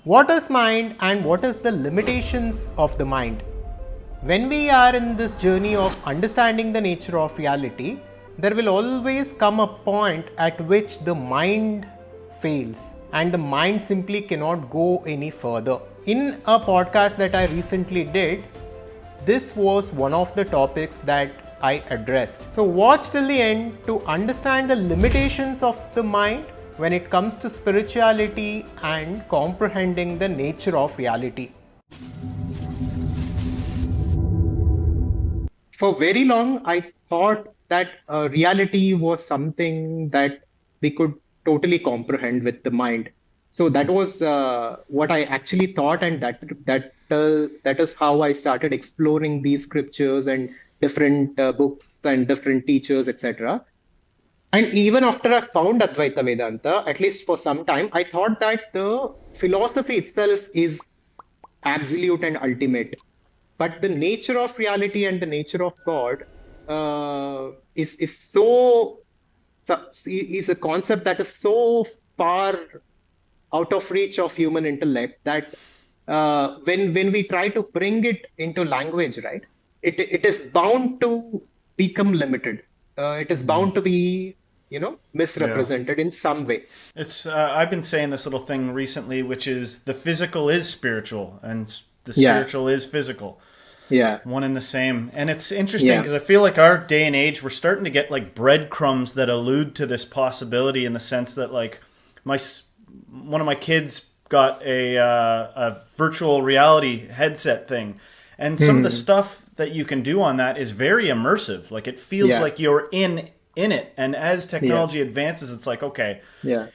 What is mind and what is the limitations of the mind? When we are in this journey of understanding the nature of reality, there will always come a point at which the mind fails and the mind simply cannot go any further. In a podcast that I recently did, this was one of the topics that I addressed. So, watch till the end to understand the limitations of the mind when it comes to spirituality and comprehending the nature of reality. For very long, I thought that reality was something that we could totally comprehend with the mind. So that was what I actually thought, and that is how I started exploring these scriptures and different books and different teachers, etc. And even after I found Advaita Vedanta, at least for some time, I thought that the philosophy itself is absolute and ultimate. But the nature of reality and the nature of God is is a concept that is so far out of reach of human intellect that when we try to bring it into language, right, it is bound to become limited. It is bound to be, Yeah. misrepresented in some way. It's I've been saying this little thing recently, which is the physical is spiritual and the Yeah, spiritual is physical, yeah, one and the same. And it's interesting yeah. because I feel like our day and age, we're starting to get like breadcrumbs that allude to this possibility, in the sense that like my one of my kids got a virtual reality headset thing, and some of the Hmm. stuff that you can do on that is very immersive. Like it feels Yeah, like you're in it. And as yeah, technology advances, it's like, okay, yeah.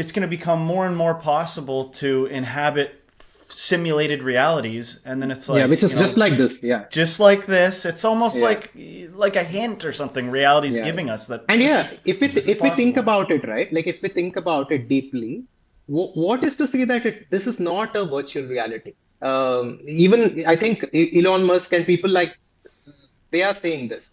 it's going to become more and more possible to inhabit simulated realities. And then it's Yeah, which like, is just like this. Yeah, just like this, it's almost yeah. like a hint or something reality's Yeah. giving us that And this yeah, is this is if we think possible. about it, right? Like if we think about it deeply, what is to say that this is not a virtual reality? Even I think Elon Musk and people like they are saying this.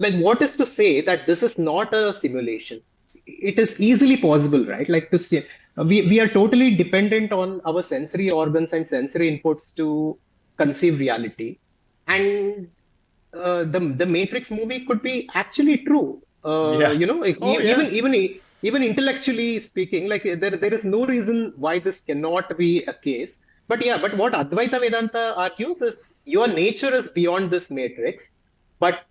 Like, what is to say that this is not a simulation? It is easily possible, right? Like to see, we are totally dependent on our sensory organs and sensory inputs to conceive reality, and the Matrix movie could be actually true. Yeah. If, Oh yeah. even intellectually speaking, like there is no reason why this cannot be a case. But yeah, but what Advaita Vedanta argues is your nature is beyond this matrix. But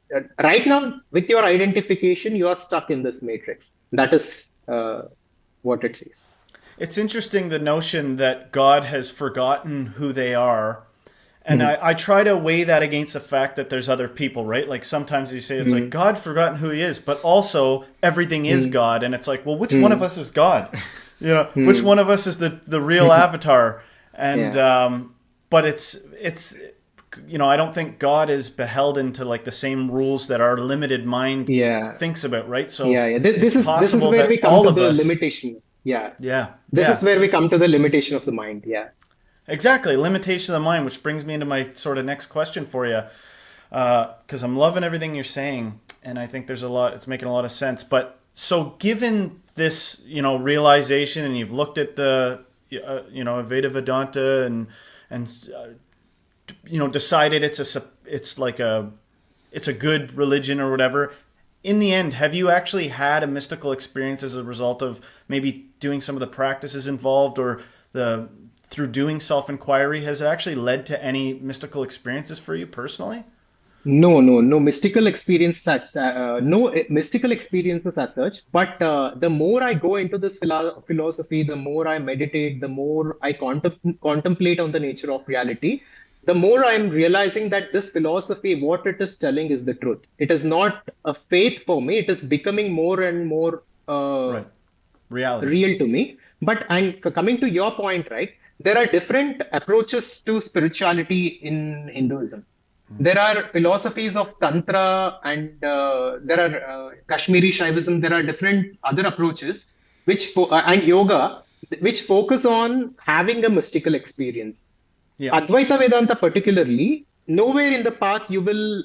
right now, with your identification, you are stuck in this matrix. That is what it says. It's interesting, the notion that God has forgotten who they are. And Mhm. I try to weigh that against the fact that there's other people, right? Like sometimes you say it's like Mhm. God forgotten who he is, but also everything is Mhm. God. And it's like, well, which one of Mhm. us is God? Which Mhm. one of us is the real avatar? And Yeah. but I don't think God is beholden to like the same rules that our limited mind Yeah. thinks about, right? So Yeah, yeah. it's This is possible where that we come all to of the us, limitation. Yeah. yeah, This is yeah. where we So come to the limitation of the mind. Yeah. exactly, limitation of the mind, which brings me into my sort of next question for you, because I'm loving everything you're saying, and I think there's a lot. It's making a lot of sense. But so, given this, realization, and you've looked at the, Advaita Vedanta, and decided it's a good religion or whatever. In the end, have you actually had a mystical experience as a result of maybe doing some of the practices involved, or the through doing self inquiry? Has it actually led to any mystical experiences for you personally? No mystical experience such, no mystical experiences as such. But the more I go into this philosophy, the more I meditate, the more I contemplate on the nature of reality, the more I'm realizing that this philosophy, what it is telling is the truth. It is not a faith for me. It is becoming more and more Right. Reality. real to me. But and coming to your point, right? There are different approaches to spirituality in Hinduism. There are philosophies of Tantra and there are Kashmiri Shaivism. There are different other approaches and yoga which focus on having a mystical experience. Yeah. Advaita Vedanta, particularly, nowhere in the path you will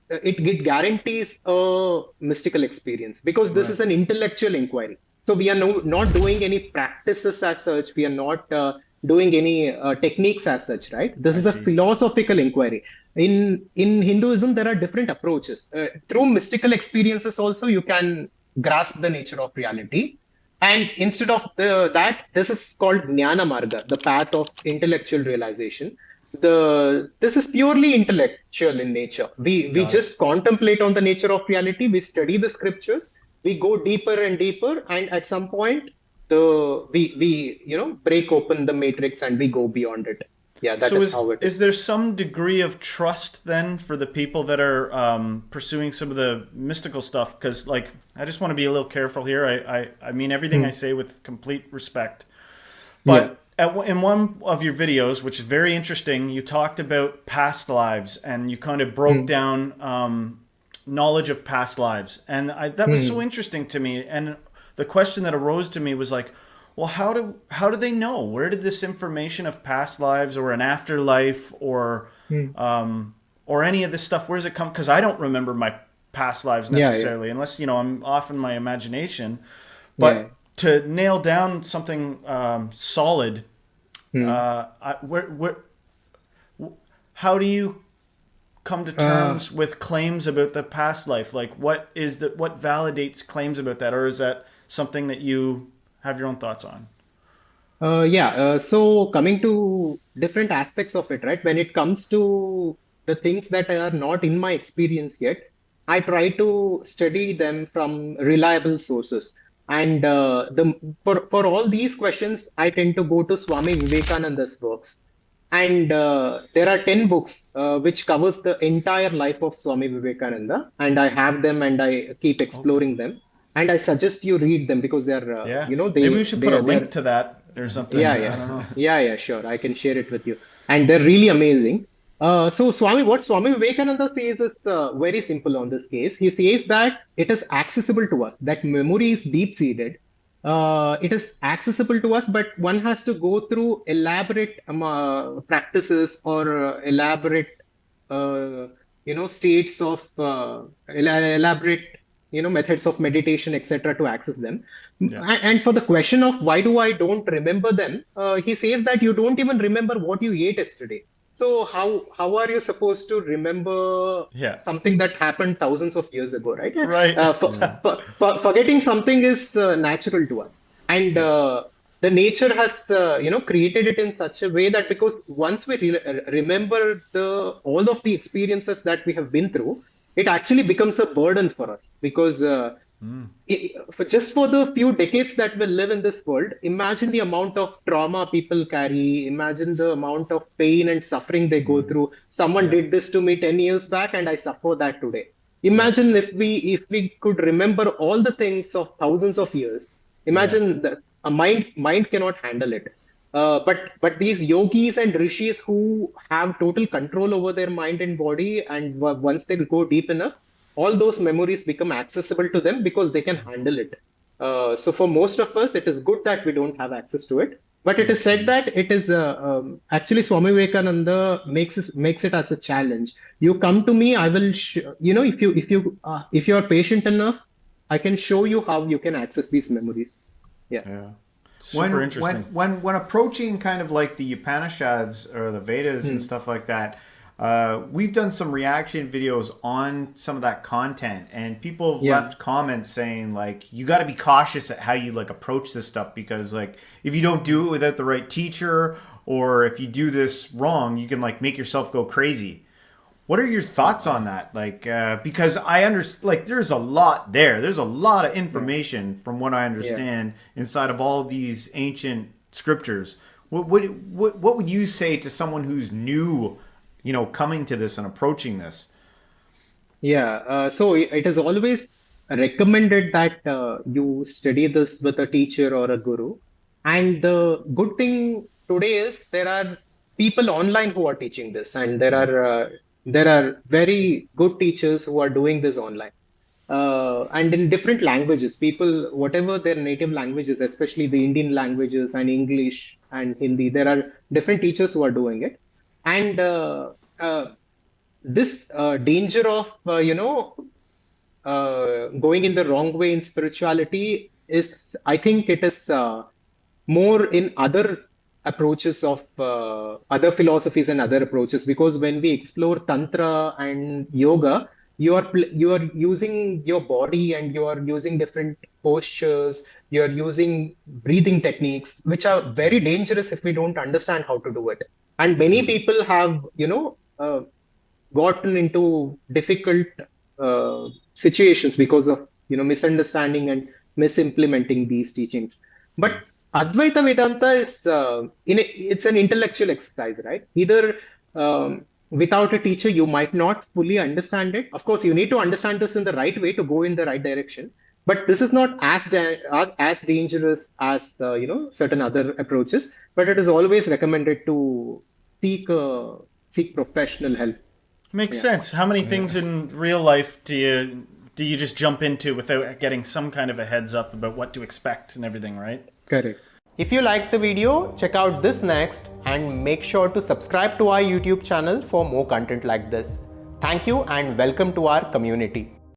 it guarantees a mystical experience because this Right. is an intellectual inquiry. So we are not doing any practices as such. We are not doing any techniques as such, right? This I is a see. philosophical inquiry. In Hinduism, there are different approaches. Through mystical experiences, also you can grasp the nature of reality. And instead of that, this is called Jnana Marga, the path of intellectual realization. This is purely intellectual in nature. We Got it. just contemplate on the nature of reality. We study the scriptures. We go deeper and deeper, and at some point, we break open the matrix and we go beyond it. Yeah, that So is how it is is. there some degree of trust then for the people that are pursuing some of the mystical stuff? Because like I just want to be a little careful here. I mean everything I Hmm. say with complete respect. Yeah. But in one of your videos, which is very interesting, you talked about past lives and you kind of broke Hmm. down knowledge of past lives, and that was so Hmm. interesting to me. And the question that arose to me was like, well, how do they know? Where did this information of past lives or an afterlife Hmm. or any of this stuff? Where does it come? Because I don't remember my past lives Yeah. Yeah. necessarily, unless I'm off in my imagination. Yeah. But to nail down something solid, Hmm. how do you come to Uh, terms with claims about the past life? Like, what validates claims about that, or is that something that you have your own thoughts on? yeah. So coming to different aspects of it, right? When it comes to the things that are not in my experience yet, I try to study them from reliable sources. And for all these questions, I tend to go to Swami Vivekananda's works. And there are 10 books which covers the entire life of Swami Vivekananda. And I have them and I keep Okay. exploring them. And I suggest you read them because they're, Yeah. Maybe we should put a link they're to that or something. yeah, I yeah, don't know. yeah, sure. I can share it with you, and they're really amazing. What Swami Vivekananda says is very simple on this case. He says that it is accessible to us. That memory is deep-seated. It is accessible to us, but one has to go through elaborate practices or elaborate, uh, states of elaborate, methods of meditation, etc., to access them. Yeah. And for the question of why do I don't remember them, he says that you don't even remember what you ate yesterday. So how are you supposed to remember Yeah. something that happened thousands of years ago, right? Right. Forgetting something is natural to us, and Yeah. the nature has created it in such a way that because once we remember the all of the experiences that we have been through, it actually becomes a burden for us because. For the few decades that will live in this world, imagine the amount of trauma people carry. Imagine the amount of pain and suffering they go through. Someone Yeah. did this to me 10 years back, and I suffer that today. Yeah. Imagine if we could remember all the things of thousands of years. Yeah. Imagine that a mind cannot handle it. But these yogis and rishis who have total control over their mind and body, and once they go deep enough, all those memories become accessible to them because they can handle it. So for most of us, it is good that we don't have access to it. But it Yeah. is said that it is actually Swami Vivekananda makes it as a challenge. You come to me, I will, if you are patient enough, I can show you how you can access these memories. Yeah. Yeah. Super interesting. When approaching kind of like the Upanishads or the Vedas and Hmm. stuff like that, we've done some reaction videos on some of that content, and people have Yeah. left comments saying like you got to be cautious at how you like approach this stuff because like if you don't do it without the right teacher or if you do this wrong, you can like make yourself go crazy. What are your thoughts on that? Like, because I understand, like, there's a lot there. There's a lot of Yeah. information, from what I Yeah. understand, inside of all these ancient scriptures. What would you say to someone who's new, coming to this and approaching this? Yeah, so it is always recommended that you study this with a teacher or a guru. And the good thing today is there are people online who are teaching this, and there are very good teachers who are doing this online. And in different languages, people, whatever their native languages, especially the Indian languages and English and Hindi, there are different teachers who are doing it. And this danger of going in the wrong way in spirituality is, I think, it is more in other approaches of other philosophies and other approaches, because when we explore tantra and yoga, you are using your body and you are using different postures, you are using breathing techniques which are very dangerous if we don't understand how to do it. And many people have gotten into difficult situations because of misunderstanding and misimplementing these teachings. But Advaita Vedanta is it's an intellectual exercise, right? Either without a teacher you might not fully understand it. Of course, you need to understand this in the right way to go in the right direction. But this is not as dangerous as certain other approaches. But it is always recommended to seek seek professional help. Makes Yeah, sense. How many things in real life do you just jump into without getting some kind of a heads up about what to expect and everything, right? correct. If you liked the video, check out this next and make sure to subscribe to our YouTube channel for more content like this. Thank you and welcome to our community.